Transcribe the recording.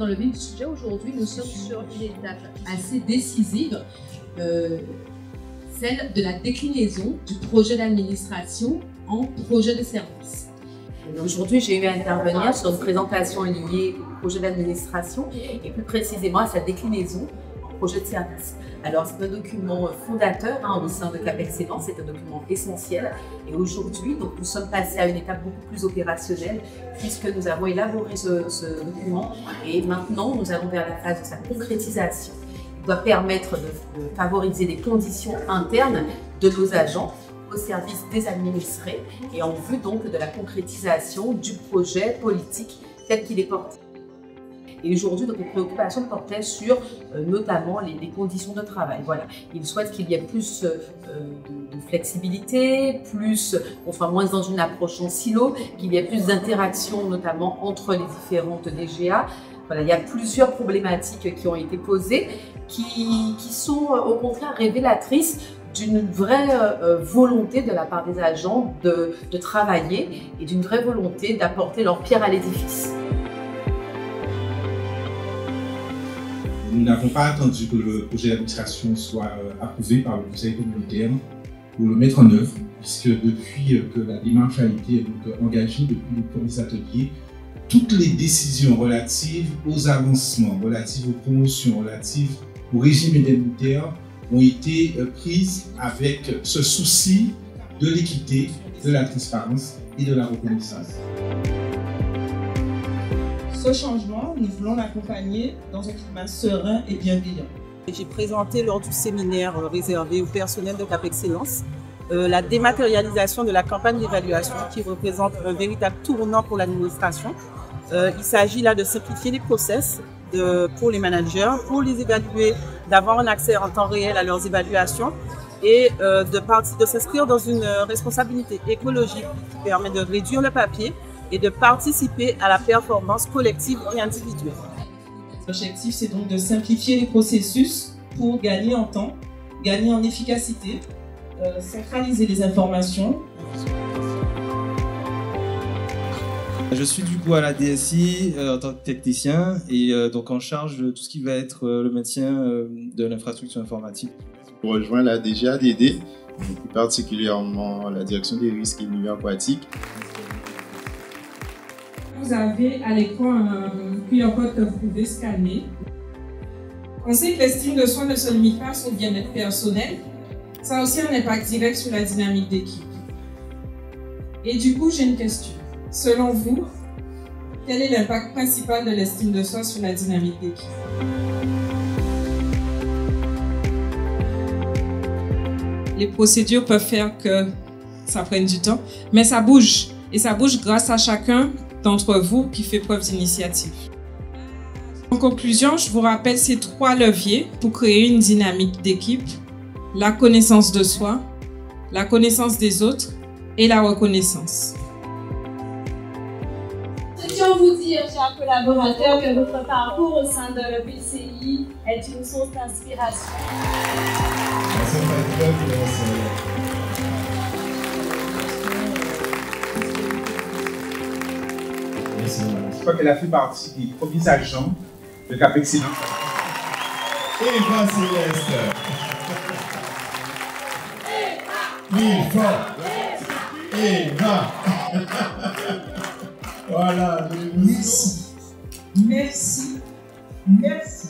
dans le vif du sujet, aujourd'hui, nous sommes sur une étape assez décisive, celle de la déclinaison du projet d'administration en projet de service. Aujourd'hui, j'ai eu à intervenir sur une présentation liée au projet d'administration et plus précisément à sa déclinaison en projet de service. Alors, c'est un document fondateur au sein de Cap Excellence, c'est un document essentiel. Et aujourd'hui, nous sommes passés à une étape beaucoup plus opérationnelle puisque nous avons élaboré ce document et maintenant, nous allons vers la phase de sa concrétisation. Il doit permettre de favoriser les conditions internes de nos agents au service des administrés et en vue donc de la concrétisation du projet politique tel qu'il est porté. Et aujourd'hui, les préoccupations portaient sur notamment les conditions de travail. Voilà. Il souhaite qu'il y ait plus de flexibilité, moins dans une approche en silo, qu'il y ait plus d'interaction notamment entre les différentes DGA. Voilà, il y a plusieurs problématiques qui ont été posées qui sont au contraire révélatrices d'une vraie volonté de la part des agents de travailler et d'une vraie volonté d'apporter leur pierre à l'édifice. Nous n'avons pas attendu que le projet d'administration soit approuvé par le conseil communautaire pour le mettre en œuvre, puisque depuis que la démarche a été engagée, depuis les premiers ateliers, toutes les décisions relatives aux avancements, relatives aux promotions, relatives au régime indemnitaire ont été prises avec ce souci de l'équité, de la transparence et de la reconnaissance. Ce changement, nous voulons l'accompagner dans un climat serein et bienveillant. J'ai présenté lors du séminaire réservé au personnel de Cap Excellence la dématérialisation de la campagne d'évaluation qui représente un véritable tournant pour l'administration. Il s'agit là de simplifier les process pour les managers, pour les évaluer, d'avoir un accès en temps réel à leurs évaluations et de s'inscrire dans une responsabilité écologique qui permet de réduire le papier et de participer à la performance collective et individuelle. L'objectif, c'est donc de simplifier les processus pour gagner en temps, gagner en efficacité, centraliser les informations. Je suis du coup à la DSI en tant que technicien et donc en charge de tout ce qui va être le maintien de l'infrastructure informatique. Je rejoins la DGADD, plus particulièrement la direction des risques et milieux aquatiques. Vous avez à l'écran un QR code que vous pouvez scanner. On sait que l'estime de soi ne se limite pas à son bien-être personnel, ça a aussi un impact direct sur la dynamique d'équipe. Et du coup, j'ai une question. Selon vous, quel est l'impact principal de l'estime de soi sur la dynamique d'équipe? Les procédures peuvent faire que ça prenne du temps, mais ça bouge. Et ça bouge grâce à chacun d'entre vous qui fait preuve d'initiative. En conclusion, je vous rappelle ces 3 leviers pour créer une dynamique d'équipe: la connaissance de soi, la connaissance des autres et la reconnaissance. Nous souhaitions vous dire, chers collaborateurs, que votre parcours au sein de l'EPCI est une source d'inspiration. Je crois qu'elle a fait partie des premiers agents de Cap Excellence. Eva Céleste. Mille fois. Eva. Voilà. Merci. Merci. Merci.